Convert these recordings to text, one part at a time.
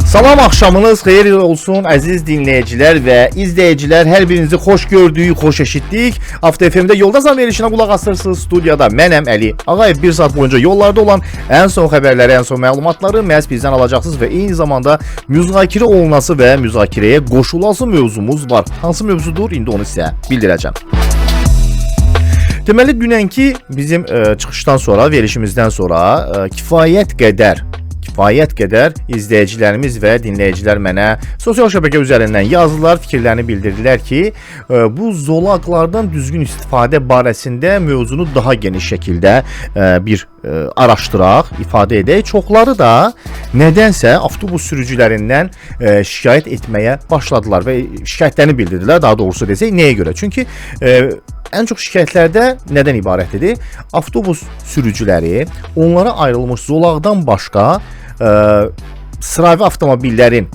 Salam, axşamınız xeyir olsun əziz dinləyicilər və izləyicilər. Hər birinizi xoş gördük, xoş eşitdik. Avto FM'də Yoldasan verilişinə qulaq asırsınız. Studiyada mənəm Əli Ağayev. Bir saat boyunca yollarda olan ən son xəbərləri, ən son məlumatları məhz bizdən alacaqsınız və eyni zamanda müzakirə olunası və müzakirəyə qoşulası mövzumuz var. Hansı mövzudur? İndi onu sizə bildirəcəm. Deməli, dünənki bizim çıxışdan sonra, verilişimizdən sonra kifayət qədər izləyicilərimiz və dinləyicilər mənə sosial şəbəkə üzərindən yazdılar, fikirlərini bildirdilər ki, bu zolaqlardan düzgün istifadə barəsində mövzunu daha geniş şəkildə bir araşdıraq, ifadə edək. Çoxları da nədənsə avtobus sürücülərindən şikayət etməyə başladılar və şikayətlərini bildirdilər, daha doğrusu desək, nəyə görə? Çünki ən çox şikayətlərdə nədən ibarətdir? Avtobus sürücüləri onlara ayrılmış zolaqdan başqa sıravi avtomobillərin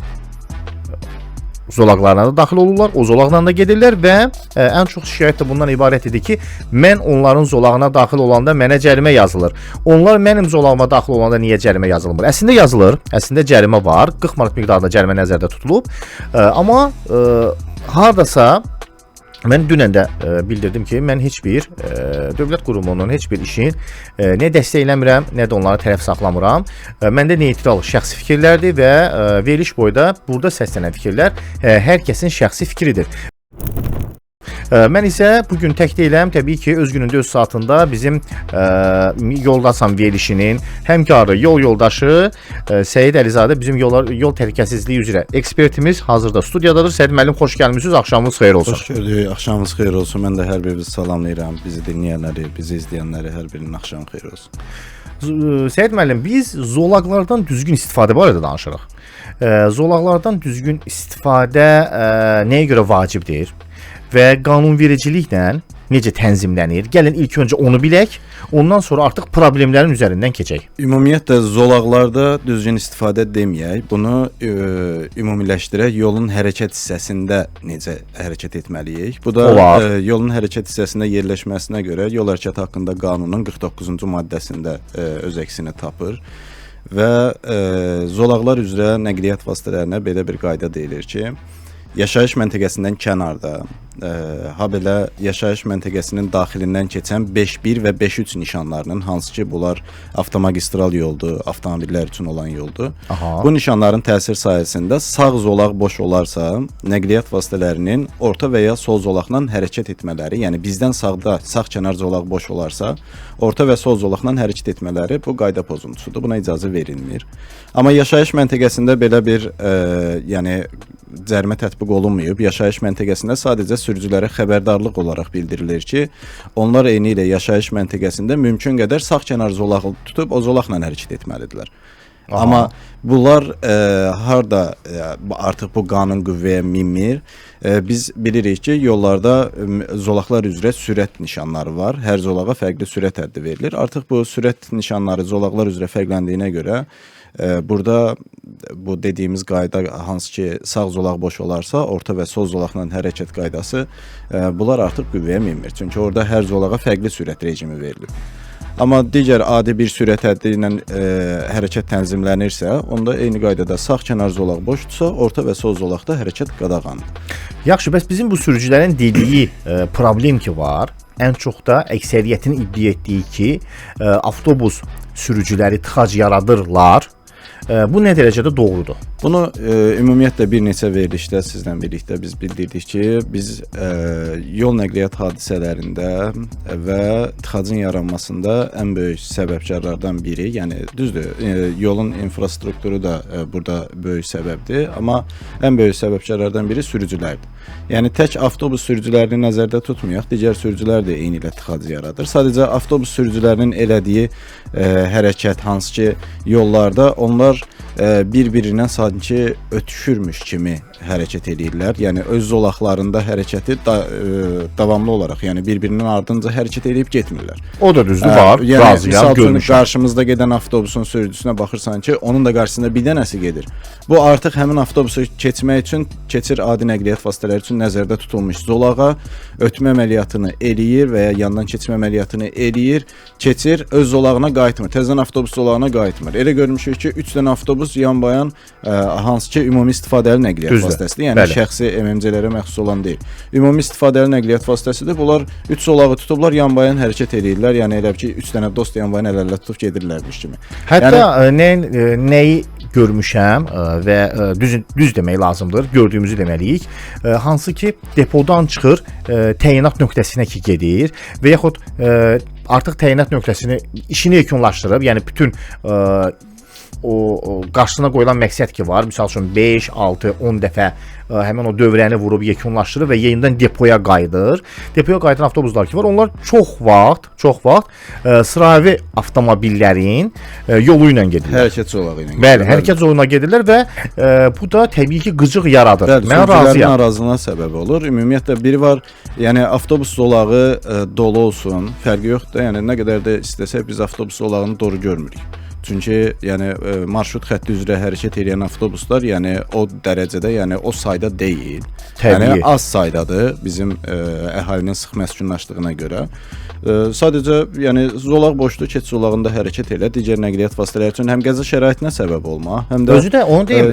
zolaqlarına da daxil olurlar, o zolaqla da gedirlər və ən çox şikayət də bundan ibarət idi ki, mən onların zolağına daxil olanda mənə cərimə yazılır. Onlar mənim zolağıma daxil olanda niyə cərimə yazılmır? Əslində yazılır, əslində cərimə var, 40 manat miqdarında cərimə nəzərdə tutulub, amma hardasa mən dünən də bildirdim ki, mən heç bir dövlət qurumunun heç bir işin nə dəstəkləmirəm, nə də onlara tərəf saxlamıram. Məndə neytral şəxsi fikirlərdir və veriliş boyda burada səslənən fikirlər hər kəsin şəxsi fikridir. Mən isə bugün tək deyiləm, təbii ki, öz günündə öz saatında bizim Yoldasan verilişinin həmkarı, yol yoldaşı Səyid Əlizadə bizim yol təhlükəsizliyi üzrə ekspertimiz hazırda studiyadadır. Səyid müəllim, xoş gəlmisiniz, axşamınız xeyir olsun. Xoş gördük, axşamınız xeyir olsun. Mən də hər birinizi salamlayıram, bizi dinləyənləri, bizi izləyənləri, hər birinin axşamı xeyir olsun. Səyid müəllim, biz zolaqlardan düzgün istifadə barədə danışırıq. Zolaqlardan düzgün istifadə nəyə görə vacibdir? Və qanunvericiliklə necə tənzimlənir? Gəlin ilk öncə onu bilək, ondan sonra artıq problemlərin üzərindən keçək. Ümumiyyətlə zolaqlarda düzgün istifadə deməyək, bunu ümumiləşdirək, yolun hərəkət hissəsində necə hərəkət etməliyik? Bu da yolun hərəkət hissəsində yerləşməsinə görə yol hərəkəti haqqında qanunun 49-cu maddəsində öz əksini tapır. Və zolaqlar üzrə nəqliyyat vasitələrinə belə bir qayda deyilir ki, yaşayış məntəqəsindən kənarda, habelə yaşayış məntəqəsinin daxilindən keçən 5.1 və 5.3 nişanlarının, hansı ki bunlar avtomagistral yoldur, avtomobillər üçün olan yoldur. Bu nişanların təsir sayəsində sağ zolaq boş olarsa, nəqliyyat vasitələrinin orta və ya sol zolaqla hərəkət etmələri, yəni bizdən sağda, sağ kənar zolaq boş olarsa, orta və sol zolaqla hərəkət etmələri bu qayda pozuntusudur, buna icazə verilmir. Amma yaşayış məntəqəsində belə bir cərimə tətbiq olunmayıb. Yaşayış məntəqəsində sadəcə sürücülərə xəbərdarlıq olaraq bildirilir ki, onlar eyni ilə yaşayış məntəqəsində mümkün qədər sağ kənar zolağı tutub o zolaqla hərəkət etməlidirlər. Amma bunlar harda artıq bu qanun qüvvəyə minmir? Biz bilirik ki, yollarda zolaqlar üzrə sürət nişanları var. Hər zolağa fərqli sürət həddi verilir. Artıq bu sürət nişanları zolaqlar üzrə fərqləndiyinə görə burada bu dediyimiz qayda, hansı ki sağ zolaq boş olarsa, orta və sol zolaqla hərəkət qaydası, bunlar artıq qüvvəyə minmir. Çünki orada hər zolağa fərqli sürət rejimi verilir. Amma digər adi bir sürət həddi ilə hərəkət tənzimlənirsə, onda eyni qaydada sağ kənar zolaq boşdursa, orta və sol zolaqda hərəkət qadağandır. Yaxşı, bəs bizim bu sürücülərin dediyi problem ki var, ən çox da əksəriyyətin iddia etdiyi ki, avtobus sürücüləri tıxac yaradırlar. Bu nə dərəcədə doğrudur? Bunu ümumiyyətlə bir neçə verilişdə sizlə birlikdə biz bildirdik ki, biz yol nəqliyyat hadisələrində və tıxacın yaranmasında ən böyük səbəbkarlardan biri, yəni düzdür, yolun infrastrukturu da burada böyük səbəbdir, amma ən böyük səbəbkarlardan biri sürücülərdir. Yəni tək avtobus sürücülərini nəzərdə tutmayaq, digər sürücülər də eyni ilə tıxac yaradır. Sadəcə avtobus sürücülərinin elədiyi hərəkət, hansı ki yollarda onlar bir-birindən sanki ötüşürmüş kimi hərəkət edirlər. Yəni öz zolaqlarında hərəkəti davamlı olaraq, yəni bir-birinin ardınca hərəkət edib getmirlər. O da düzdür, var, razıyam, görmüşəm. Qarşımızda gedən avtobusun sürücüsünə baxırsan ki, onun da qarşısında bir dənəsi gedir. Bu artıq həmin avtobusu keçmək üçün, keçir adi nəqliyyat vasitələri üçün nəzərdə tutulmuş zolağa ötmə əməliyyatını eləyir və ya yandan keçmə əməliyyatını eləyir, keçir, öz zolağına qayıtmır. Təzədən avtobus zolağına qayıtmır. Elə görmüşük ki, 3 dənə avtobus avtobus yanbayan hansı ki ümumi istifadəli nəqliyyat vasitəsidir. Yəni şəxsi MMC-lərə məxsus olan deyil. Ümumi istifadəli nəqliyyat vasitəsidir. Bunlar 3 zolağı tutublar, yanbayan hərəkət edirlər. Yəni elə ki 3 dənə dost yanbayan əl-ələ tutub gedirlərmiş kimi. Hətta nəyi görmüşəm və düz demək lazımdır. Gördüyümüzü deməliyik. Hansı ki depodan çıxır, təyinat nöqtəsinə ki gedir və yaxud artıq təyinat nöqtəsini işini yekunlaşdırıb, yəni bütün o qarşısına qoyulan məqsəd ki var, misal üçün 5, 6, 10 dəfə həmin o dövrəni vurub yekunlaşdırır və yenidən depoya qayıdır. Depoya qayıdan avtobuslar ki var, onlar çox vaxt sıravi avtomobillərin yolu ilə gedirlər. Hərəkət zolağı ilə. Bəli, hərəkət zoluna gedirlər və bu da təbii ki qıcıq yaradır. Bəli, mən razıyam. Narazılığına səbəb olur. Ümumiyyətlə biri var, yəni avtobus zolağı dolu olsun, fərqi yoxdur. Yəni nə qədər də istəsək biz avtobus zolağını doğru görmürük. Çünki yəni marşrut xətti üzrə hərəkət edən avtobuslar, yəni o dərəcədə, yəni o sayda deyil. Yəni az saydadır bizim əhalinin sıx məskunlaşdığına görə. Sadəcə yəni zolaq boşluq keç zolağında hərəkət elə digər nəqliyyat vasitələri üçün həm qəza şəraitinə səbəb olma, həm də özü də onu deyim,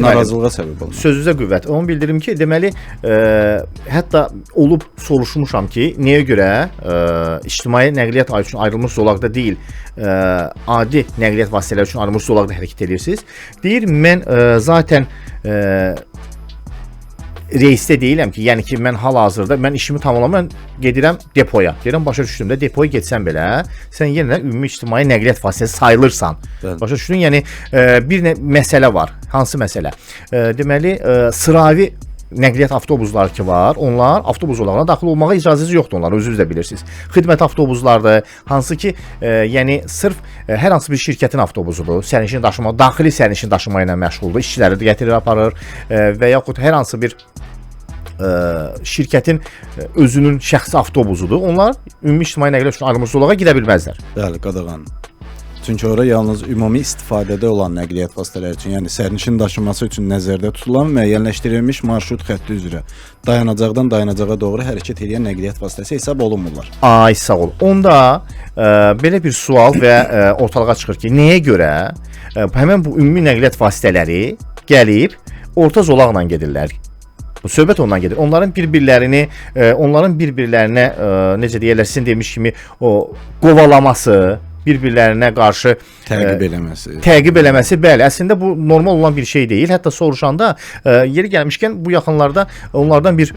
narazılığa səbəb olma. Sözünüzə qüvvət. Onu bildirim ki, deməli hətta olub soruşmuşam ki, niyə görə ictimai nəqliyyat üçün ayrılmış zolaqda deyil, adi nəqliyyat vasitələri üçün ayrılmış zolaqda hərəkət edirsiniz. Deyir, mən zaten reisdə deyiləm ki, yəni ki, mən hal-hazırda mən işimi tamamlamaq gedirəm depoya. Deyirəm, başa düşdüm də depoya getsən belə, sən yenə ümumi ictimai nəqliyyat vasitəsi sayılırsan. Bəli. Başa düşdün? Yəni bir məsələ var. Hansı məsələ? Deməli, sıravi nəqliyyat avtobusları ki var, onlar avtobus zolağına daxil olmağa icazəsi yoxdur onların, özünüz də bilirsiniz. Xidmət avtobuslardır, hansı ki, yəni sırf hər hansı bir şirkətin avtobusudur, sərnişin daşıma, daxili sərnişin daşıma ilə məşğuldur, işçiləri də gətirir, aparır və yaxud hər hansı bir şirkətin özünün şəxsi avtobusudur. Onlar ümumi ictimai nəqliyyat üçün ayrılmış zolağa gedə bilməzlər. Bəli, qadağan. Çünki ora yalnız ümumi istifadədə olan nəqliyyat vasitələri üçün, yəni sərnişin daşıması üçün nəzərdə tutulan müəyyənləşdirilmiş marşrut xətti üzrə dayanacaqdan dayanacağa doğru hərəkət edən nəqliyyat vasitəsi hesab olunmurlar. Ay, sağ ol. Onda belə bir sual və ortalığa çıxır ki, nəyə görə həmin bu ümumi nəqliyyat vasitələri gəlib orta zolaqla gedirlər? Söhbət ondan gedir. Onların bir-birlərinə necə deyirlər, sizin demiş kimi o qovalaması, bir-birlərinə qarşı təqib eləməsi, bəli, əslində bu normal olan bir şey deyil. Hətta soruşanda yeri gəlmişkən bu yaxınlarda onlardan bir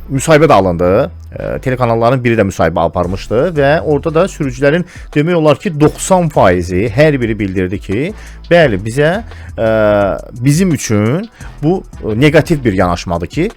müsahibə də alındı. Telekanalların biri də müsahibə aparmışdı və orada da sürücülərin demək olar ki 90%-i hər biri bildirdi ki, bəli, bizim üçün bu negativ bir yanaşmadır ki,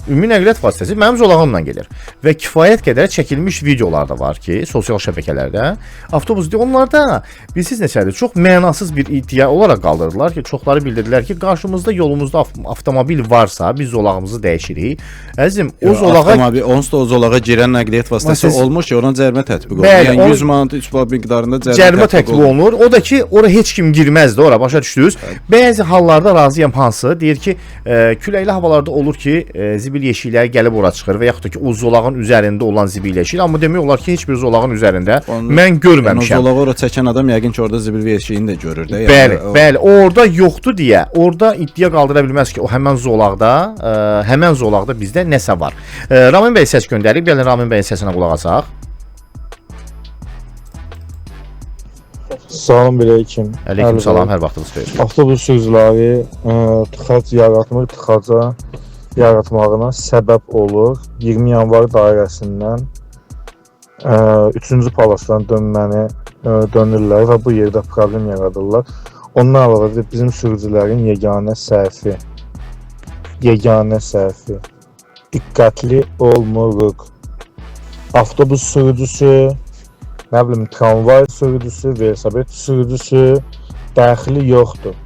ümumi nəqliyyat vasitəsi mənim zolağımla gedir və kifayət qədər çəkilmiş videolar da var ki, sosial şəbəkələrdə avtobus deyil, onlarda bilsiz neçədir, çox mənasız bir iddia olaraq qaldırdılar ki, çoxları bildirdilər ki, qarşımızda yolumuzda avtomobil varsa biz zolağımızı dəyişirik. Əzizim, o zolağa onsuz da o zolağa girən nəqliyyat vasitəsi olmuş ki, ona cərimə tətbiq olunur. Yəni 100 manat 3 bal miqdarında cərimə tətbiq olunur. O da ki, ora heç kim girməzdi, ora başa düşdünüz. Bəzi hallarda razıyam hansı, deyir ki, küləkli havalarda olur ki, zibil yeşikləri gəlib ora çıxır və yaxud da ki, o zolağın üzərində olan zibil yeşik, amma demək olar ki, heç bir zolağın üzərində mən görməmişəm. O zolağı ora çəkən adam yəqin ki, orada zibil yeşiyini də görür də. Bəli, bəli, orada yoxdur deyə, orada iddia qaldıra bilməz ki, o həmən zolaqda bizdə nəsə var. Ramin bəy səs göndərib, gəlin Ramin bəyin səsinə qulaq asaq. Salam əleykum. Əleykum salam, hər vaxtınız xeyir. Avtobus sürücüləri tıxac yaratmır, tıxaca yaratmağına səbəb olur. 20 yanvar dairəsindən 3-cü palasdan dönürlər və bu yerdə problem yaradırlar. Ondan əlavə bizim sürücülərin yeganə səhvi diqqətli olmuruq. Avtobus sürücüsü, nə bilim, tramvay sürücüsü, velosiped sürücüsü daxili yoxdur.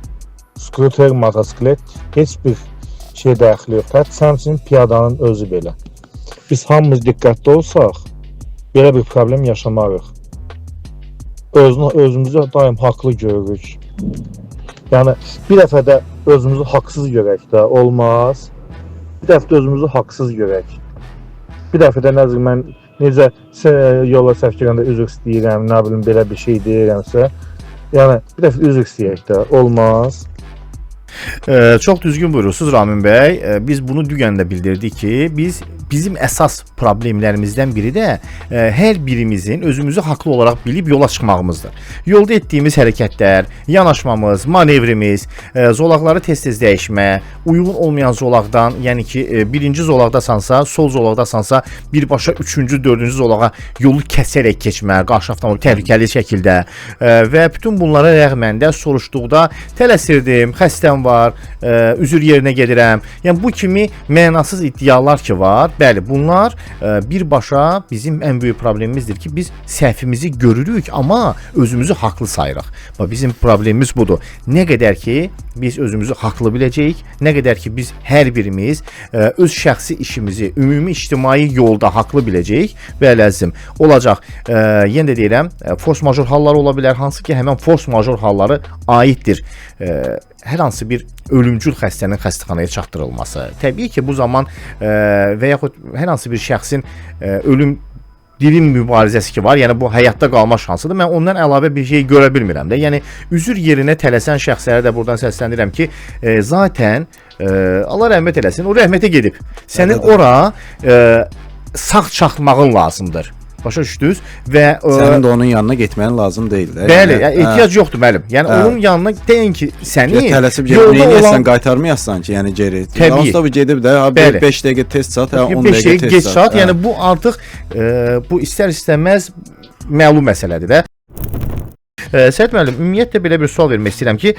Skuter, motosiklet heç bir şey daxili yoxdur. Hətta həmçinin piyadanın özü belə. Biz hamımız diqqətli olsaq, belə bir problem yaşamarıq. Özümüzü daim haqlı görürük. Yəni, bir dəfə də özümüzü haqsız görək də olmaz. Bir dəfə də özümüzü haqsız görək. Bir dəfə də mən necə yola səhv girəndə üzr istəyirəm, nə bilim, belə bir şey deyirəmsə, Yəni bir dəfə üzr istəyək də, olmaz. Çox düzgün buyurursunuz Ramin bəy. Biz bunu dügən də bildirdik ki, bizim əsas problemlərimizdən biri də hər birimizin özümüzü haqlı olaraq bilib yola çıxmağımızdır. Yolda etdiyimiz hərəkətlər, yanaşmamız, manevrimiz, zolaqları tez-tez dəyişmə, uyğun olmayan zolaqdan, yəni ki, birinci zolaqdasansa, sol zolaqdasansa, birbaşa üçüncü, dördüncü zolağa yolu kəsərək keçmə, qarşı avtomobil təhlükəli şəkildə və bütün bunlara rəğmən də soruşduqda tələsirdim, xəstəm var, üzr yerinə gedirəm. Yəni bu kimi mənasız iddialar ki var. Bəli, bunlar birbaşa bizim ən böyük problemimizdir ki, biz səhvimizi görürük, amma özümüzü haqlı sayırıq. Və bizim problemimiz budur. Nə qədər ki biz özümüzü haqlı biləcəyik, nə qədər ki biz hər birimiz öz şəxsi işimizi ümumi ictimai yolda haqlı biləcəyik, bəli əzizim, olacaq. Yenə də deyirəm, force major hallar ola bilər, hansı ki həmin force major halları aiddir hər hansı bir ölümcül xəstənin xəstəxanaya çatdırılması. Təbii ki, bu zaman və yaxud hər hansı bir şəxsin ölüm dirim mübarizəsi ki var, yəni bu həyatda qalma şansıdır. Mən ondan əlavə bir şey görə bilmirəm də. Yəni üzr yerinə tələsən şəxslərə də buradan səslənirəm ki, zaten Allah rəhmət eləsin, o rəhmətə gedib. Sənin ora sağ çatmağın lazımdır. Başa düşdünüz və sənin də onun yanına getməyin lazım deyil də. Bəli, yəni, ehtiyac yoxdur müəllim. Yəni onun yanına deyin ki, səni tələsib gedməyəsən, qaytarmayasan ki, yəni geri. Təbii. Tabii gedib də 5 dəqiqə tez çat, 10 dəqiqə tez çat. Yəni bu artıq bu istər-istəməz məlum məsələdir də. Səhət müəllim, ümumiyyətlə belə bir sual vermək istəyirəm ki,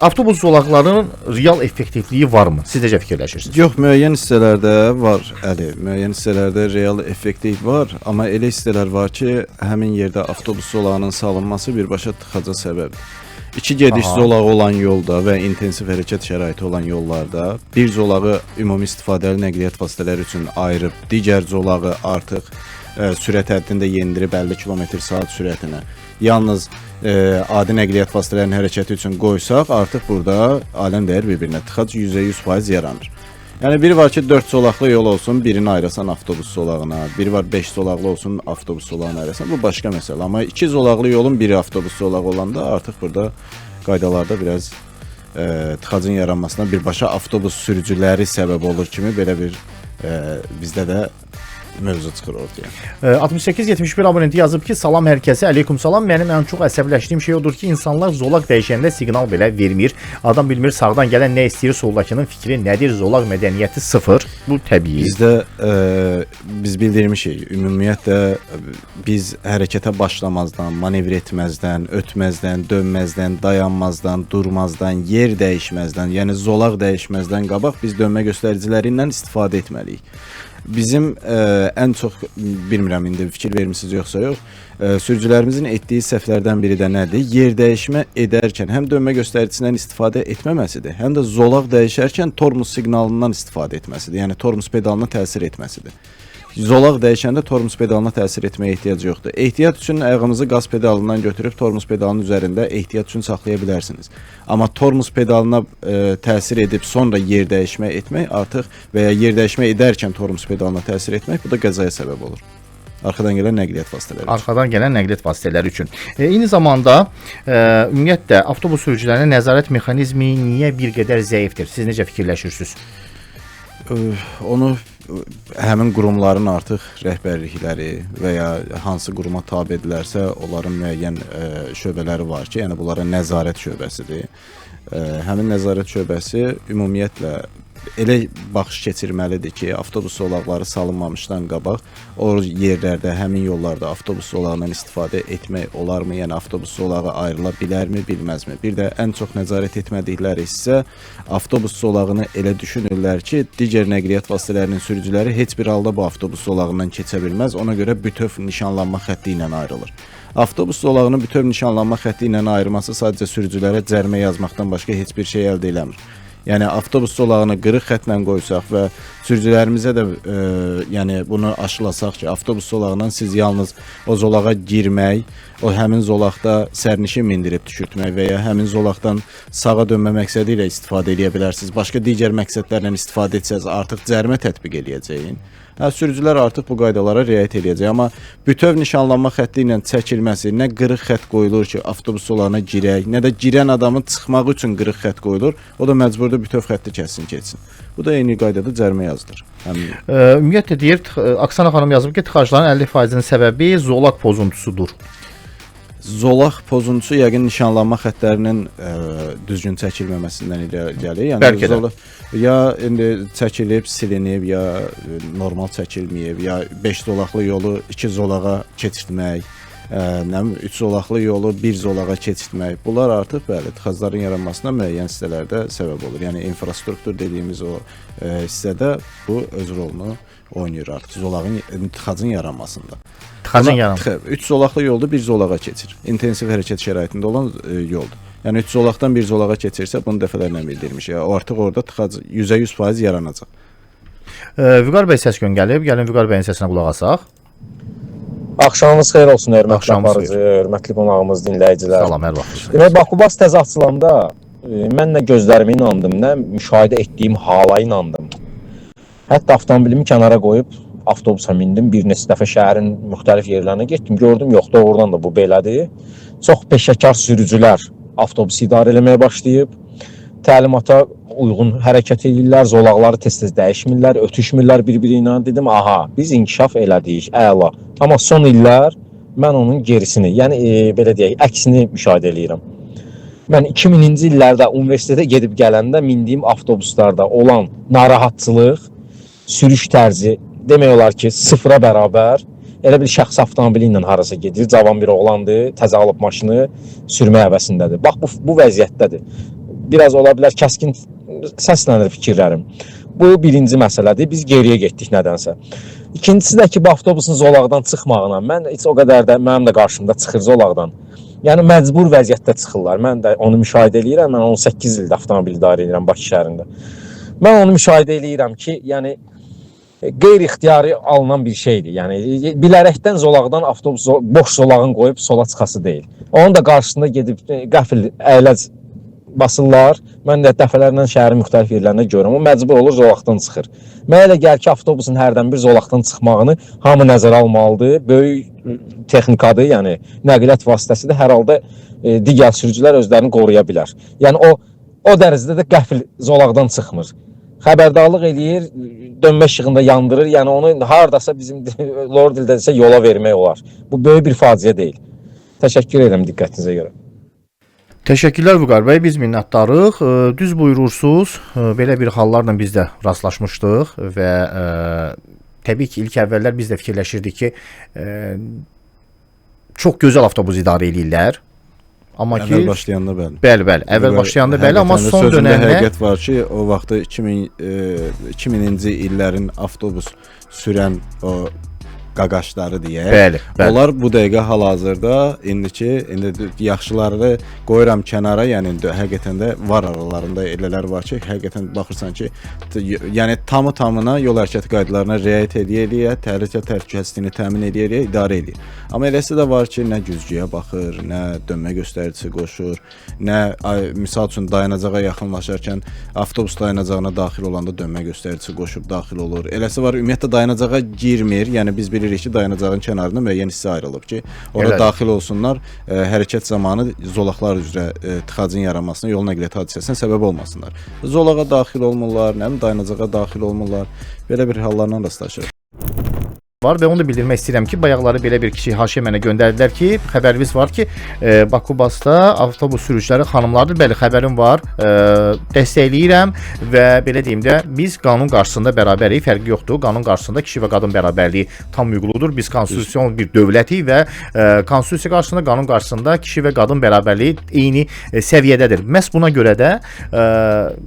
avtobus zolaqlarının real effektivliyi varmı? Siz necə fikirləşirsiniz? Yox, müəyyən hissələrdə var, Əli. Müəyyən hissələrdə real effektiv var, amma elə hissələr var ki, həmin yerdə avtobus zolağının salınması birbaşa tıxaca səbəbdir. İki gediş zolağı olan yolda və intensiv hərəkət şəraiti olan yollarda bir zolağı ümumi istifadəli nəqliyyat vasitələri üçün ayırıb, digər zolağı artıq sürət həddində yendirib 50 km/saat sürətinə yalnız adi nəqliyyat vasitələrinin hərəkəti üçün qoysaq, artıq burada aləm dəyər bir-birinə tıxac %100% yaranır. Yəni biri var ki 4 zolaqlı yol olsun, birini ayırasan avtobus zolağına, biri var 5 zolaqlı olsun, avtobus zolağına ayırasan, bu başqa məsələ. Amma 2 zolaqlı yolun biri avtobus zolağı olanda artıq burada qaydalarda biraz tıxacın yaranmasına birbaşa avtobus sürücüləri səbəb olur kimi belə bir bizdə də mövzu çıxır ortaya. 6871 abonenti yazıb ki, salam hər kəsə, əleykum salam. Mənim ən çox əsəbləşdiyim şey odur ki, insanlar zolaq dəyişəndə siqnal belə vermir. Adam bilmir sağdan gələn nə istəyir, soldakının fikri nədir, zolaq mədəniyyəti sıfır. Bu təbii. Bizdə biz bildirmişik, ümumiyyətlə biz hərəkətə başlamazdan, manevr etməzdən, ötməzdən, dönməzdən, dayanmazdan, durmazdan, yer dəyişməzdən, yəni zolaq dəyişməzdən qabaq biz dönmə göstəricilərindən istifadə etməliyik. Bizim ən çox, bilmirəm indi fikir vermisiniz yoxsa yox, sürücülərimizin etdiyi səhvlərdən biri də nədir? Yer dəyişmə edərkən həm dönmə göstəricisindən istifadə etməməsidir, həm də zolaq dəyişərkən tormuz siqnalından istifadə etməsidir, yəni tormuz pedalına təsir etməsidir. Zolaq dəyişəndə tormuz pedalına təsir etməyə ehtiyac yoxdur. Ehtiyat üçün ayağınızı qaz pedalından götürüb tormuz pedalının üzərində ehtiyat üçün saxlaya bilərsiniz. Amma tormuz pedalına təsir edib sonra yer dəyişmə etmək artıq və ya yer dəyişmə edərkən tormuz pedalına təsir etmək, bu da qəzaya səbəb olur. Arxadan gələn nəqliyyat vasitələri üçün. Arxadan gələn nəqliyyat vasitələri üçün. Eyni zamanda ümumiyyətlə avtobus sürücülərinə nəzarət mexanizmi niyə bir qədər zəifdir? Siz necə fikirləşirsiniz? Onu həmin qurumların artıq rəhbərlikləri və ya hansı quruma tabedirlərsə, onların müəyyən şöbələri var ki, yəni bunlara nəzarət şöbəsidir. Həmin nəzarət şöbəsi ümumiyyətlə elə baxış keçirməlidir ki, avtobus zolaqları salınmamışdan qabaq o yerlərdə, həmin yollarda avtobus zolağından istifadə etmək olarmı? Yəni avtobus zolağı ayrıla bilərmi, bilməzmi? Bir də ən çox nəzarət etmədikləri isə avtobus zolağını elə düşünürlər ki, digər nəqliyyat vasitələrinin sürücüləri heç bir halda bu avtobus zolağından keçə bilməz. Ona görə bütöv nişanlanma xətti ilə ayrılır. Avtobus zolağının bütöv nişanlanma xətti ilə ayırması sadəcə sürücülərə cərimə yazmaqdan başqa heç bir şey əldə eləmir. Yəni avtobus zolağını qırıq xətlə qoysaq və sürücülərimizə də yəni bunu aşılasaq ki, avtobus zolağından siz yalnız o zolağa girmək, o həmin zolaqda sərnişin mindirib düşürtmək və ya həmin zolaqdan sağa dönmə məqsədi ilə istifadə edə bilərsiniz. Başqa digər məqsədlərlə istifadə etsəz artıq cərimə tətbiq eləyəcəyin. Sürücülər artıq bu qaydalara riayət edəcək, amma bütöv nişanlanma xətti ilə çəkilməsi, nə qırıq xətt qoyulur ki, avtobus zolağına girək, nə də girən adamın çıxmağı üçün qırıq xətt qoyulur, o da məcburdur bütöv xətti kəssin, keçsin. Bu da eyni qaydada cərimə yazılır. Ümumiyyətlə deyir, Aksana xanım yazıb ki, tıxacların 50%-nin səbəbi zolaq pozuntusudur. Zolaq pozuntusu yəqin nişanlanma xəttlərinin düzgün çəkilməməsindən gəlir. Yəni bəlkə də. Ya indi çəkilib, silinib, ya normal çəkilməyib, ya 5 zolaqlı yolu 2 zolağa keçirtmək, 3 zolaqlı yolu 1 zolağa keçirtmək. Bunlar artıq bəli, tıxacların yaranmasına müəyyən hissələrdə səbəb olur. Yəni infrastruktur dediyimiz o hissədə bu öz rolunu oynayır artıq tıxacın yaranmasında. Tıxacın yaranması. 3 zolaqlı yolda 1 zolağa keçir. İntensiv hərəkət şəraitində olan yoldur. Yəni 3 zolaqdan 1 zolağa keçirsə, bunu dəfələrlə bildirmişik. O artıq orada tıxac 100% yaranacaq. Vüqar bəy səs göndərib. Gəlin Vüqar bəyin səsinə qulaq asaq. Axşamınız xeyir olsun, hörmətli Axşamınız aparıcı, hörmətli qonağımız, dinləyicilər. Salam, hər vaxt. Demək, Bakubas təzə açılanda mən nə gözlərimə inandım, nə müşahidə etdiyim hala inandım. Hətta avtomobilimi kənara qoyub avtobusa mindim, bir neçə dəfə şəhərin müxtəlif yerlərinə getdim, gördüm, yox, doğrudan da bu belədir. Çox peşəkar sürücülər avtobusu idarə eləməyə başlayıb, təlimata uyğun hərəkət edirlər, zolaqları tez-tez dəyişmirlər, ötüşmürlər bir-biri ilə. Dedim, aha, biz inkişaf elədik, əla. Amma son illər mən onun gerisini, yəni belə deyək, əksini müşahidə edirəm. Mən 2000-ci illərdə universitetə gedib gələndə mindiyim avtobuslarda olan narahatçılıq, sürüş tərzi demək olar ki, sıfıra bərabər. Elə bir şəxs avtomobili ilə harasa gedir, cavan bir oğlandır, təzə alıb maşını sürmə həvəsindədir. Bax, bu vəziyyətdədir. Biraz ola bilər kəskin səslənir fikirlərim. Bu birinci məsələdir, biz geriyə getdik nədənsə. İkincisi də ki, bu avtobusun zolaqdan çıxmağına, mən heç o qədər də mənim də qarşımda çıxır zolaqdan. Yəni məcbur vəziyyətdə çıxırlar. Mən də onu müşahidə edirəm. Mən 18 ildə avtomobil idarə edirəm Bakı şəhərində. Mən onu müşahidə edirəm ki, yəni qeyri-ixtiyari alınan bir şeydir. Yəni bilərəkdən zolaqdan avtobus boş zolağın qoyub sola çıxası deyil. Onun da qarşısında gedib qəfil əyləc basırlar. Mən də dəfələrlə şəhərin müxtəlif yerlərində görürəm. O məcbur olur zolaqdan çıxır. Mənə elə gəlir ki, avtobusun hərdən bir zolaqdan çıxmağını hamı nəzərə almalıdır. Böyük texnikadır, yəni nəqliyyat vasitəsidir. Hər halda digər sürücülər özlərini qoruya bilər. Yəni o dərəcədə də qəfil zolaqdan çıxmır. Xəbərdarlıq eləyir, dönmə işığında yandırır. Yəni onu hardasa bizim lor dildə desə yola vermək olar. Bu böyük bir faciə deyil. Təşəkkür edirəm diqqətinizə görə. Təşəkkürlər Vüqar bəy, biz minnətdarıq. Düz buyurursuz. Belə bir hallarla biz də rastlaşmışdıq və təbii ki, ilk əvvəllər biz də fikirləşirdik ki, çox gözəl avtobus idarə edirlər. Amma ki, əvvəl başlayanda bəli. Bəli, əvvəl başlayanda bəli, amma son dönəmdə həqiqət var ki, o vaxtı 2000-ci illərin avtobus sürən o qaqaşları deyək. Bəli. Onlar bu dəqiqə hal-hazırda indi yaxşıları qoyuram kənara, yəni həqiqətən də var aralarında elələr var ki, həqiqətən baxırsan ki, yəni tamına yol hərəkəti qaydalarına riayət edə, təhlükəsizliyini təmin edə, idarə edir. Amma eləsi də var ki, nə güzgüyə baxır, nə dönmə göstəricisi qoşur, nə misal üçün dayanacağa yaxınlaşarkən avtobus dayanacağına daxil olanda dönmə göstəricisi qoşub daxil olur. Eləsi var, ümumiyyətlə dayanacağa girmir. Yəni biz bilirik ki, dayanacağın kənarında müəyyən hissə ayrılıb ki, orada daxil olsunlar, hərəkət zamanı zolaqlar üzrə tıxacın yaranmasına, yol nəqliyyat hadisəsinə səbəb olmasınlar. Zolağa daxil olmurlar, dayanacağa daxil olmurlar. Belə bir hallarla rastlaşır. Var və onu da bildirmək istəyirəm ki, bayaqları belə bir kiçik haşiyə mənə göndərdilər ki, xəbərimiz var ki, Bakubasda avtobus sürücüləri xanımlardır. Bəli, xəbərim var, dəstəkləyirəm və belə deyim də, biz qanun qarşısında bərabərik, fərqi yoxdur. Qanun qarşısında kişi və qadın bərabərliyi tam hüquqludur. Biz konstitusiyon bir dövlətik və konstitusiya qarşısında, qanun qarşısında kişi və qadın bərabərliyi eyni səviyyədədir. Məhz buna görə də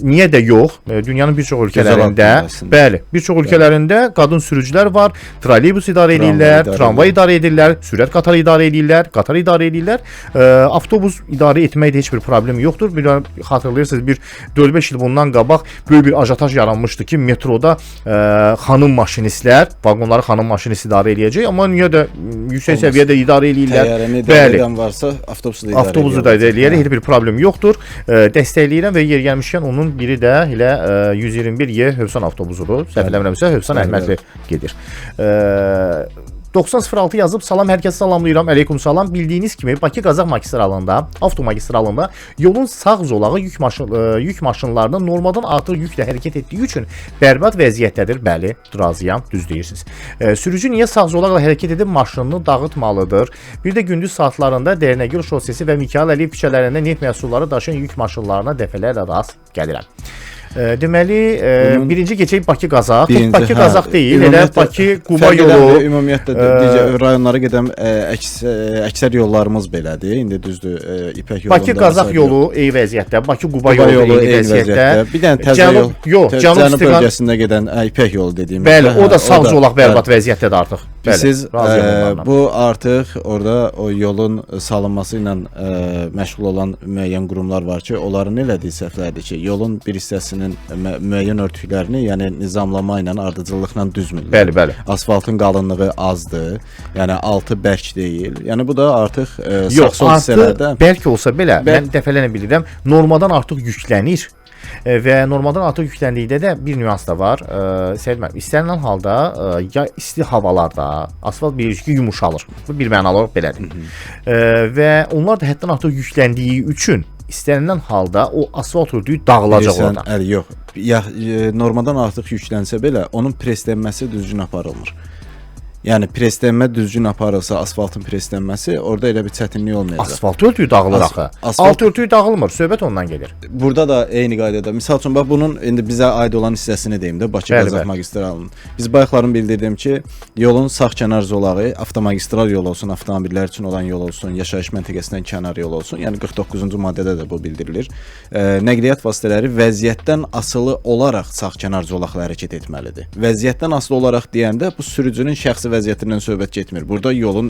niyə də yox, dünyanın bir çox ölkələrində, bəli, bir çox ölkələrində qadın sürücülər var, trolleybus idarə edirlər, tramvay idarə edirlər, sürət qatarı idarə edirlər, qatar idarə edirlər. Avtobus idarə etməkdə heç bir problem yoxdur. Bir xatırlayırsınız, bir 4-5 il bundan qabaq böyük bir ajotaj yaranmışdı ki, metroda xanım maşinistlər, vaqonları xanım maşinist idarə edəcək, amma niyə də yüksək səviyyədə idarə edirlər. Təyyarəni idarə edən varsa, avtobusu da idarə edirlər. Heç bir problem yoxdur. Dəstəkləyirəm və yer gəlmişkən onun biri də elə 121Y Hövsan avtobusudur. Səhv eləmirəmsə Hövsan Əhmədli gedir. 9006 yazıb, salam, hər kəsi salamlayıram, əleykum salam. Bildiyiniz kimi Bakı-Qazax magistralında, avtomagistralında yolun sağ zolağı yük maşınlarının normadan artıq yüklə hərəkət etdiyi üçün bərbad vəziyyətdədir. Bəli, razıyam, düz deyirsiniz. Sürücü niyə sağ zolaqla hərəkət edib maşınını dağıtmalıdır? Bir də gündüz saatlarında Dernəgül şosesi və Mikayıl Əliyev küçələrində neft məhsulları daşıyan yük maşınlarına dəfələrlə rast gəlirəm. Deməli, birinci keçək Bakı-Qazax. Bakı-Qazax deyil, elə Bakı-Quba yolu. Ümumiyyətlə rayonlara gedən əksər yollarımız belədir. İndi düzdür, İpək yolunda. Bakı-Qazax yolu eyni vəziyyətdə, Bakı-Quba yolu eyni vəziyyətdə. Bir dənə təzə yol, cənub bölgəsində gedən İpək yolu dediyimiz. Bəli, o da sağ zolaq bərbad vəziyyətdədir artıq. Siz bu artıq orada o yolun salınması ilə məşğul olan müəyyən qurumlar var ki, onların elədiyi səhvlərdir ki, yolun bir hissəsinin müəyyən örtüklərini, yəni nizamlama ilə, ardıcıllıqla düzmürlər. Bəli, bəli. Asfaltın qalınlığı azdır, yəni altı bərk deyil. Yəni bu da artıq sağ-sol hissələrdə. Bərk olsa belə, mən dəfələrlə bilirəm, normadan artıq yüklənir. Və normadan artıq yükləndikdə də bir nüans da var. İstənilən halda ya isti havalarda asfalt bilirik ki, yumuşalır. Bu bir mənalı olaraq belədir. Və onlar da həddən artıq yükləndiyi üçün istənilən halda o asfalt örtüyü dağılacaq oradan. Yox. Normadan artıq yüklənsə belə onun preslənməsi düzgün aparılmır. Yəni preslənmə düzgün aparılsa, asfaltın preslənməsi orada elə bir çətinlik olmayacaq. Asfalt örtüyü dağılır axı. Alt örtüyü dağılmır, söhbət ondan gedir. Burada da eyni qaydada. Misal üçün bax bunun indi bizə aid olan hissəsini deyim də, Bakı-Qazax magistralının. Biz bayaqların bildirdim ki, yolun sağ kənar zolağı avtomagistral yol olsun, avtomobillər üçün olan yol olsun, yaşayış məntəqəsindən kənar yol olsun. Yəni 49-cu maddədə də bu bildirilir. Nəqliyyat vasitələri vəziyyətdən asılı olaraq sağ kənar zolaqla hərəkət etməlidir. Vəziyyətdən asılı olaraq deyəndə bu sürücünün şəxsi vəziyyətindən söhbət getmir. Burada yolun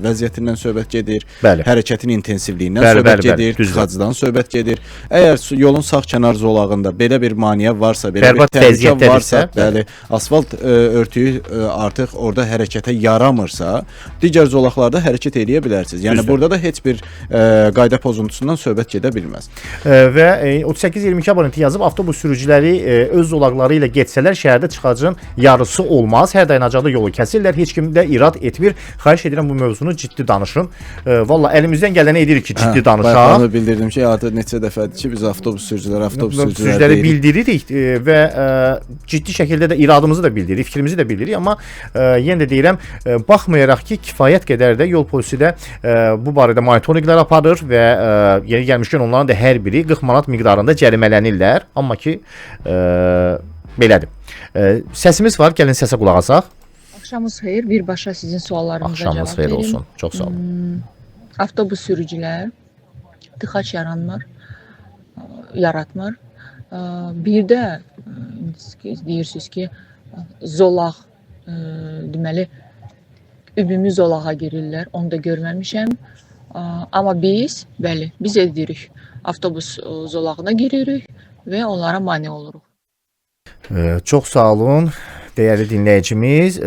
vəziyyətindən söhbət gedir, hərəkətin intensivliyindən söhbət gedir, tıxacdan söhbət gedir. Əgər yolun sağ kənar zolağında belə bir maneə varsa, belə bir təhlükə varsa, bəli, asfalt örtüyü artıq orada hərəkətə yaramırsa, digər zolaqlarda hərəkət edə bilərsiniz. Yəni burada da heç bir qayda pozuntusundan söhbət gedə bilməz. Və 38-22 abonenti yazıb, avtobus sürücüləri öz zolaqları ilə getsələr şəhərdə çıxacın yarısı olmaz. Hər dayanacaqda yolu kəsirlər. Heç kim də irad etmir. Xahiş edirəm bu mövzunu ciddi danışın. Valla əlimizdən gələni edirik ki, ciddi danışaq. Bayaqdan bildirdim ki, artıq neçə dəfədir ki, biz avtobus sürücüləri bildiririk və ciddi şəkildə də iradımızı da bildiririk, fikrimizi də bildiririk. Amma yenə də deyirəm, baxmayaraq ki, kifayət qədər də yol polisi də bu barədə monitorinqlər aparır və yeni gəlmişkən onların da hər biri 40 manat miqdarında cərimələnirlər. Amma ki, belədir. Səsimiz var, gəlin səsə qulaq asaq. Axşamınız xeyir, birbaşa sizin suallarınıza cavab verim. Axşamınız xeyir olsun, çox sağ olun. Avtobus sürücülər tıxac yaratmır. Bir də deyirsiniz ki, zolaq, deməli, ümumi zolağa girirlər, onu da görməmişəm. Amma biz, bəli, biz edirik. Avtobus zolağına giririk və onlara mane oluruq. Çox sağ olun. Dəyərli dinləyicimiz,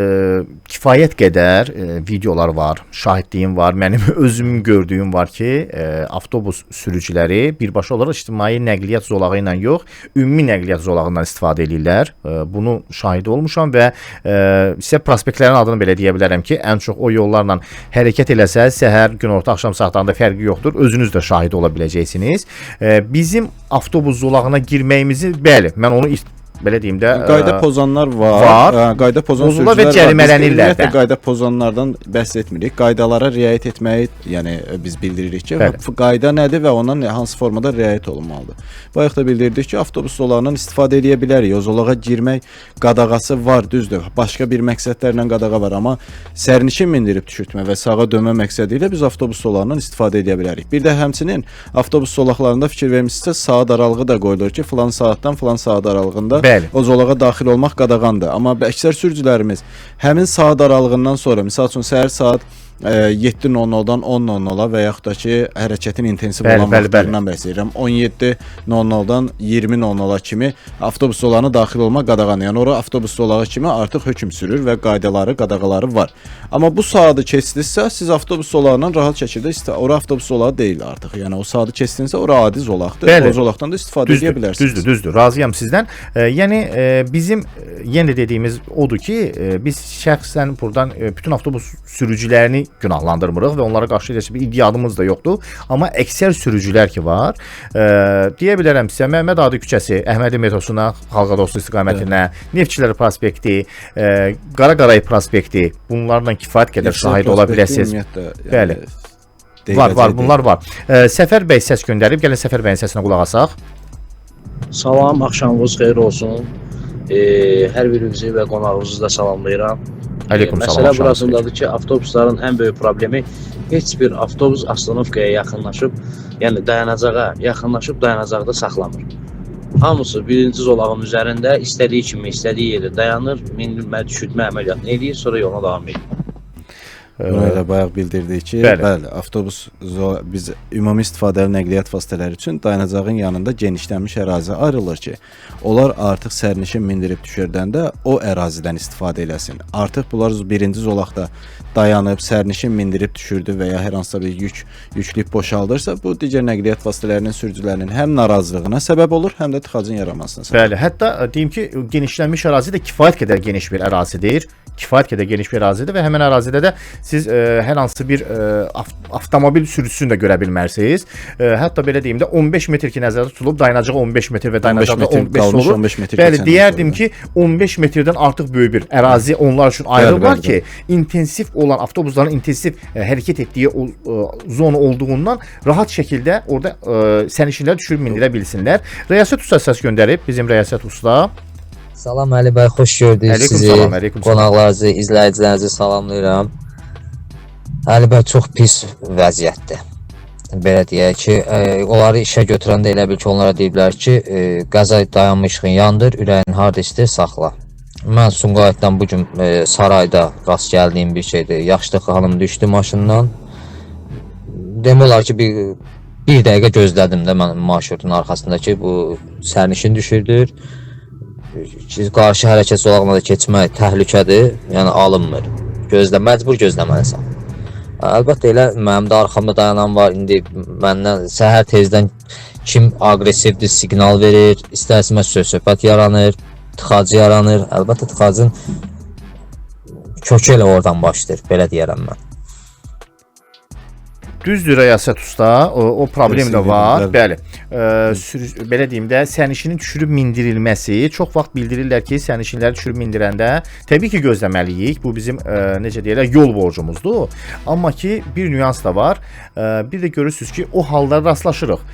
kifayət qədər videolar var, şahidliyim var, mənim özüm gördüyüm var ki, avtobus sürücüləri birbaşa olaraq ictimai nəqliyyat zolağı ilə yox, ümumi nəqliyyat zolağından istifadə edirlər. Bunu şahidi olmuşam və sizə prospektlərin adını belə deyə bilərəm ki, ən çox o yollarla hərəkət eləsəz, səhər, günorta, axşam saatlarında fərqi yoxdur, özünüz də şahid ola biləcəksiniz. Bizim avtobus zolağına girməyimizi, bəli, mən onu belə deyim də, qayda pozanlar var. Qayda pozan sürücülər və cərimələnirlər də. Qayda pozanlardan bəhs etmirik. Qaydalara riayət etməyi, yəni biz bildiririk ki, qayda nədir və ona hansı formada riayət olunmalıdır. Bayaq da bildirdik ki, avtobus zolağından istifadə edə bilərik. O zolağa girmək qadağası var, düzdür. Başqa bir məqsədlərlə qadağa var, amma sərnişin mindirib düşürtmə və sağa dönmə məqsədi ilə biz avtobus zolağından istifadə edə bilərik. Bir də həmçinin avtobus zolaqlarında fikir vermisinizsə, saat aralığı da qoyulur ki, filan saatdan filan saat aralığında Bəli. O zolağa daxil olmaq qadağandır. Amma əksər sürücülərimiz həmin saat aralığından sonra, məsəl üçün səhər saat 7:00-dan 10:00-a və yaxud da ki, hərəkətin intensiv olan vaxtlarından bəhs edirəm. 17:00-dan 20:00-a kimi avtobus zolağına daxil olmaq qadağandır. Yəni ora avtobus zolağı kimi artıq hökm sürür və qaydaları, qadağaları var. Amma bu saatı keçdinizsə, siz avtobus zolağından rahat şəkildə ora avtobus zolağı deyil artıq. Yəni o saatı keçdinizsə, ora adi zolaqdır. O zolaqdan da istifadə edə bilərsiniz. Düzdür. Razıyam sizdən. Yəni bizim yenə dediyimiz odur ki, biz şəxsən buradan bütün avtobus sürücülərini günahlandırmırıq və onlara qarşı heç bir iddiamız da yoxdur. Amma əksər sürücülər ki var, deyə bilərəm sizə Məhəmməd Adi küçəsi, Əhmədi metrosuna, Xalqadostu istiqamətinə, Neftçilər prospekti, Qaraqaray prospekti, bunlarla kifayət qədər şahid ola biləsiniz. Bəli. Var, bunlar var. Səfər bəy səs göndərib, gəlin Səfər bəyin səsinə qulaq asaq. Salam, axşamınız xeyir olsun. Hər birinizi və qonağınızı da salamlayıram. Aleyküm salam. Məsələ burasındadır ki, avtobusların ən böyük problemi heç bir avtobus astanovkaya yaxınlaşıb, yəni dayanacağa yaxınlaşıb dayanacaqda saxlamır. Hamısı birinci zolağın üzərində istədiyi kimi, istədiyi yerdə dayanır, mindirmə, düşürtmə əməliyyatını edir, sonra yoluna davam edir. Bunu elə bayaq bildirdik ki, bəli, avtobus biz ümumi istifadəli nəqliyyat vasitələri üçün dayanacağın yanında genişlənmiş ərazi ayrılır ki, onlar artıq sərnişin mindirib düşürdəndə o ərazidən istifadə eləsin. Artıq bunlar birinci zolaqda dayanıb sərnişin mindirib düşürdü və ya hər hansısa bir yüklük boşaldırsa, bu digər nəqliyyat vasitələrinin sürücülərinin həm narazılığına səbəb olur, həm də tıxacın yaranmasına səbəb olur. Bəli, hətta deyim ki, genişlənmiş ərazi də kifayət qədər geniş bir ərazidir. Kifayət qədər geniş bir ərazidir və həmin ərazidə də siz hər hansı bir avtomobil sürücüsünü də görə bilmərsiniz. Hətta belə deyim də 15 metr ki nəzərdə tutulub, dayanacağı 15 metr və dayanacaqda 15 olur. 15 metr. Bəli, deyərdim ki, 15 metrdən artıq böyük bir ərazi onlar üçün ayrılır ki, intensiv olan avtobusların intensiv hərəkət etdiyi zona olduğundan rahat şəkildə orada sərnişinlər düşürüb mindirə bilsinlər. Rəyasət usta səs göndərib, bizim Rəyasət usta. Salam Əli bəy, xoş gördük sizi, qonaqlarınızı, izləyicilərinizi salamlayıram. Əli bəy, çox pis vəziyyətdir. Belə deyək ki, onları işə götürəndə elə bil ki, onlara deyiblər ki, qəza dayanmışlığın yandır, ürəyin hard istəyir, saxla. Mən Sumqayıtdan bugün sarayda rast gəldiyim bir şeydir. Yaşlı xanım düşdü maşından. Demək olar ki, bir dəqiqə gözlədim də mən marşrutun arxasında ki, bu sərnişin düşürdür. Qarşı hərəkət zolağına da keçmək təhlükədir, yəni alınmır. Məcbur gözləməlisən. Əlbəttə elə mənim də arxamda dayanan var. İndi məndən səhər tezdən kim aqressivdir, siqnal verir, istər-istəməz söhbət yaranır, tıxacı yaranır. Əlbəttə tıxacın kökü elə oradan başlayır, belə deyərəm mən. Düzdür Rəyasət usta, o problem də var. Bəli. Belə deyim də, sərnişinin düşürüb mindirilməsi, çox vaxt bildirirlər ki, sərnişinləri düşürüb mindirəndə təbii ki, gözləməliyik. Bu bizim necə deyirlər, yol borcumuzdur. Amma ki, bir nüans da var. Bir də görürsünüz ki, o halda rastlaşırıq.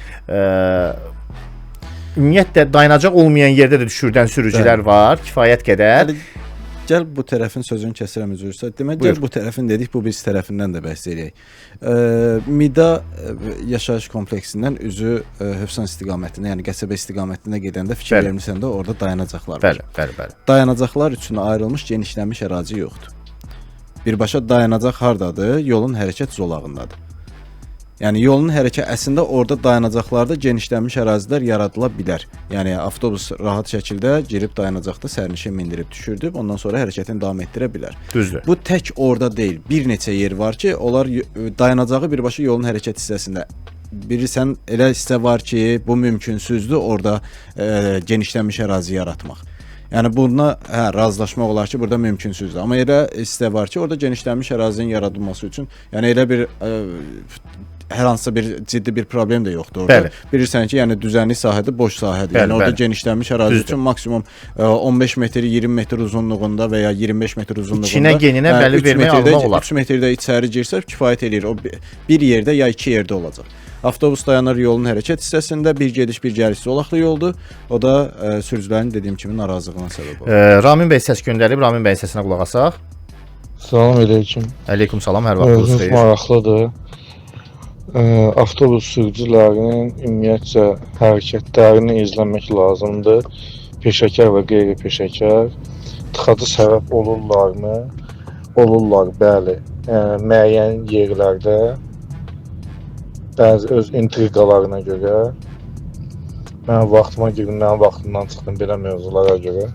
Ümumiyyətlə dayanacaq olmayan yerdə də düşürdən sürücülər var, kifayət qədər. Gəl bu tərəfin sözünü kəsirəm üzrsə. Demək, gəl bu tərəfin dedik, bu biz tərəfindən də bəhs edək. Mida yaşayış kompleksindən üzü Hövsan istiqamətinə, yəni Qəsəbə istiqamətinə gedəndə fikir vermirsən də orada dayanacaqlar var. Bəli. Dayanacaqlar üçün ayrılmış genişlənmiş ərazi yoxdur. Birbaşa dayanacaq hardadır? Yolun hərəkət zolağındadır. Yəni yolun hərəkət əslində orada dayanacaqlarda genişlənmiş ərazilər yaradıla bilər. Yəni avtobus rahat şəkildə girib dayanacaqda sərnişin mindirib düşürdüb, ondan sonra hərəkətini davam etdirə bilər. Düzdür. Bu tək orada deyil. Bir neçə yer var ki, onlar dayanacağı birbaşa yolun hərəkət hissəsində. Bilirsən, elə hissə var ki, bu mümkünsüzdür orada genişlənmiş ərazi yaratmaq. Yəni bununla razılaşmaq olar ki, burada mümkünsüzdür. Amma elə hissə var ki, orada genişlənmiş ərazinin yaradılması üçün, yəni elə bir hər hansısa bir ciddi bir problem də yoxdur orada. Bilirsən ki, yəni düzənlik sahədir, boş sahədir. Yəni orada genişlənmiş ərazi üçün maksimum 15 metr, 20 metr uzunluğunda və ya 25 metr uzunluğunda İçinə geninə bəli vermək almaq olar. 3 metrdə içəri girsə kifayət eləyir. O bir yerdə ya iki yerdə olacaq. Avtobus dayanır yolun hərəkət hissəsində, bir gediş, bir gəliş zolaqlı yoldur. O da sürücülərin dediyim kimi narazılığına səbəb olur. Ramin bəy səs göndərib, Ramin bəyin səsinə qulaq asaq. Salam əleykum. Əleykum salam, hər vaxtınız xeyir. Maraqlıdır. Avtobus sürücülərinin ümumiyyətcə hərəkətlərini izləmək lazımdır. peşəkar və qeyri-peşəkar tıxacı səbəb olurlarmı? Olurlar, bəli. Müəyyən yerlərdə bəzi öz intriqalarına görə mən vaxtıma girdim, mənim vaxtımdan çıxdım belə mövzulara görə.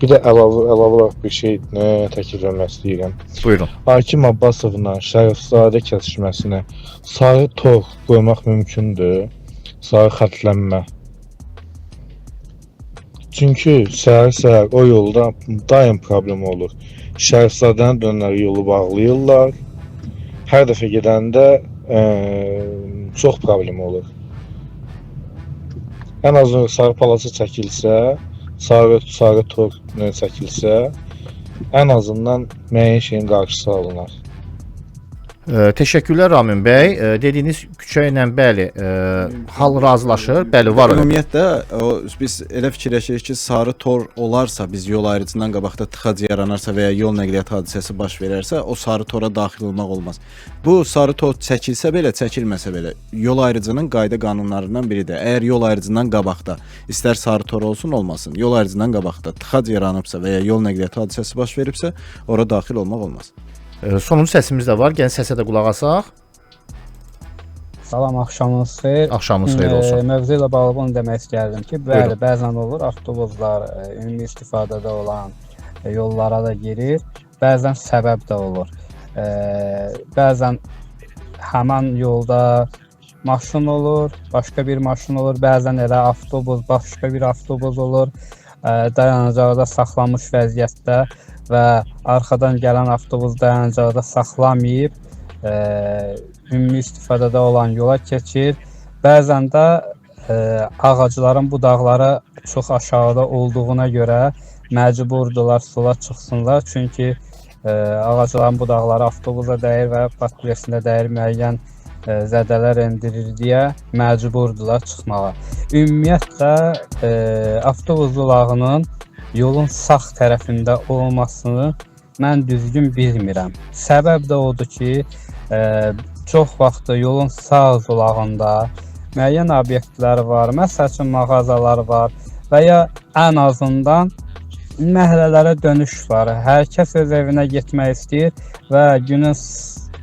Bir də əlavə olaraq bir şey təklif etmək istəyirəm. Buyurun. Hakim Abbasovla Şərifzadə kəsişməsinə sarı tor qoymaq mümkündür. Sarı xətlənmə. Çünki səhər-səhər o yolda daim problem olur. Şərifzadənin dönləri yolu bağlayırlar. Hər dəfə gedəndə çox problem olur. Ən azından sarı palası çəkilsə, sarı tor çəkilsə, ən azından müəyyən şeyin qarşısı alınır. Teşekkürler Ramin Bey. Dediyiniz küçə ilə bəli, hal razılaşır. Bəli, var öyle. Ümumiyyətlə biz elə fikirləşirik ki, sarı tor olarsa, biz yol ayrıcından qabaqda tıxac yaranarsa və ya yol nəqliyyat hadisəsi baş verərsə, o sarı tora daxil olmaq olmaz. Bu sarı tor çəkilsə belə, çəkilməsə belə, yol ayrıcının qayda qanunlarından biridir. Əgər yol ayrıcından qabaqda istər sarı tor olsun, olmasın, yol ayrıcından qabaqda tıxac yaranıbsa və ya yol nəqliyyat hadisəsi baş veribsə, ora daxil olmaq olmaz. Sonuncu səsimiz də var. Gəlin səsə də qulaq asaq. Salam, axşamınız xeyir. Axşamınız xeyir olsun. Mövzu ilə bağlı bunu demək istərdim ki, bəli, bəzən olur, avtobuslar ümumi istifadədə olan yollara da girir, bəzən səbəb də olur. Bəzən həmin yolda maşın olur, başqa bir maşın olur, bəzən elə avtobus, başqa bir avtobus olur, dayanacaqda saxlanmış vəziyyətdə və arxadan gələn avtobus dayanacaqda saxlamayıb, ümumi istifadədə olan yola keçir. Bəzən də ağacların budaqları çox aşağıda olduğuna görə məcburdular sola çıxsınlar. Çünki ağacların budaqları avtobusa dəyir və patriyasında dəyir, müəyyən zədələr endirir deyə məcburdular çıxmağa. Ümumiyyətlə, avtobus zolağının yolun sağ tərəfində olmasını mən düzgün bilmirəm. Səbəb də odur ki, çox vaxt yolun sağ zolağında müəyyən obyektlər var, məsəl üçün mağazalar var və ya ən azından məhəllələrə dönüş var. Hər kəs öz evinə getmək istəyir və günün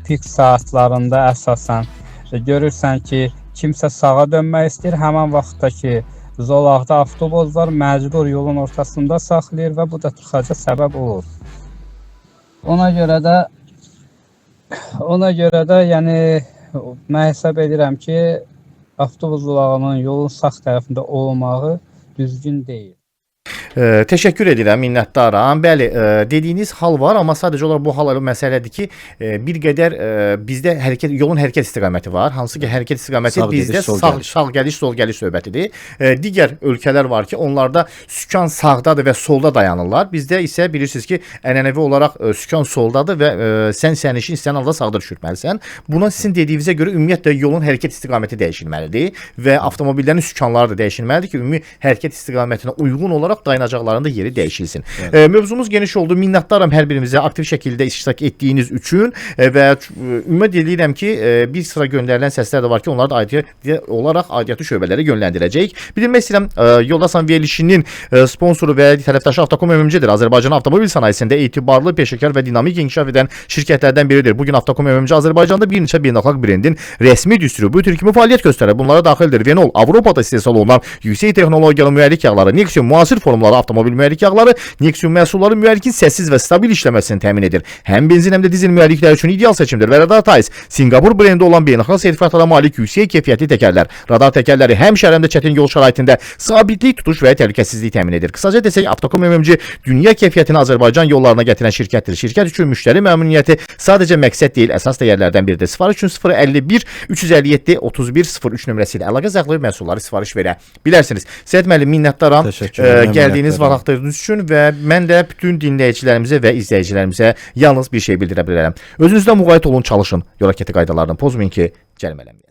pik saatlarında əsasən görürsən ki, kimsə sağa dönmək istəyir, həmin vaxtda ki, zolaqda avtobuslar məcbur yolun ortasında saxlayır və bu da tıxaca səbəb olur. Ona görə də yəni mən hesab edirəm ki, avtobus zolağının yolun sağ tərəfində olmağı düzgün deyil. Teşekkür edirəm, minnətdaram. Bəli, dediyiniz hal var, amma sadəcə olaraq bu hal məsələdir ki, bir qədər bizdə yolun hərəkət istiqaməti var. Hansı ki, hərəkət istiqaməti bizdə sağ gəliş, sol gəliş söhbətidir. Digər ölkələr var ki, onlarda sükan sağdadır və solda dayanırlar. Bizdə isə bilirsiniz ki, ənənəvi olaraq sükan soldadır və sən sərnişin istəyən halda sağda düşürməlisən. Buna sizin dediyinizə görə ümumiyyətlə yolun hərəkət istiqaməti dəyişilməlidir və avtomobillərin sükanları da dəyişilməlidir ki, ümumi hərəkət istiqamətinə uyğun olaraq dayanacaqlarında yeri dəyişilsin. Mövzumuz geniş oldu. Minnətdaram hər birinizə aktiv şəkildə iştirak etdiyiniz üçün və ümid edirəm ki, bir sıra göndərilən səslər də var ki, onları da aidiyyəti olaraq aidiyyəti şöbələrə yönləndirəcək. Bildirmək istəyirəm, Yoldasan verilişinin sponsoru və tərəfdaşı Avtokom ÖMMC-dir. Azərbaycan avtomobil sənayesində etibarlı, peşəkar və dinamik inkişaf edən şirkətlərdən biridir. Bugün Avtokom ÖMMC Azərbaycanda bir neçə beynəlxalq brendin rəsmi distributor kimi fəaliyyət göstərir. Bunlara daxildir Renault, Avropada istehsal olunan yüksək texnologiyalı mühərrik yağları, Nexium müasir formları avtomobil mühərrik yağları, Nexium məhsulları mühərrikin səssiz və stabil işləməsini təmin edir. Həm benzin, həm də dizel mühərriklər üçün ideal seçimdir və Radar Tayz Singapur brendi olan beynəlxalq sertifikatlara malik yüksək keyfiyyətli təkərlər. Radar təkərləri həm şəhər həm də çətin yol şəraitində sabitlik, tutuş və təhlükəsizlik təmin edir. Qısaca desək, Avtokom ÖMMC dünya keyfiyyətini Azərbaycan yollarına gətirən şirkətdir. Şirkət üçün müştəri məmnuniyyəti sadəcə məqsəd deyil, əsas dəyərlərdən biridir. Sifariş üçün 051 357 3103 nömrəsi ilə əlaqə saxlayıb məhsulları sifariş verə bilərsiniz. Səid müəllim, minnətdaram gəldiyiniz vaxt axtırdığınız üçün və mən də bütün dinləyicilərimizə və izləyicilərimizə yalnız bir şey bildirə bilərəm. Özünüzdə müğayət olun, çalışın. Yol hərəkəti qaydalarını pozmayın ki, cərimələnməyin.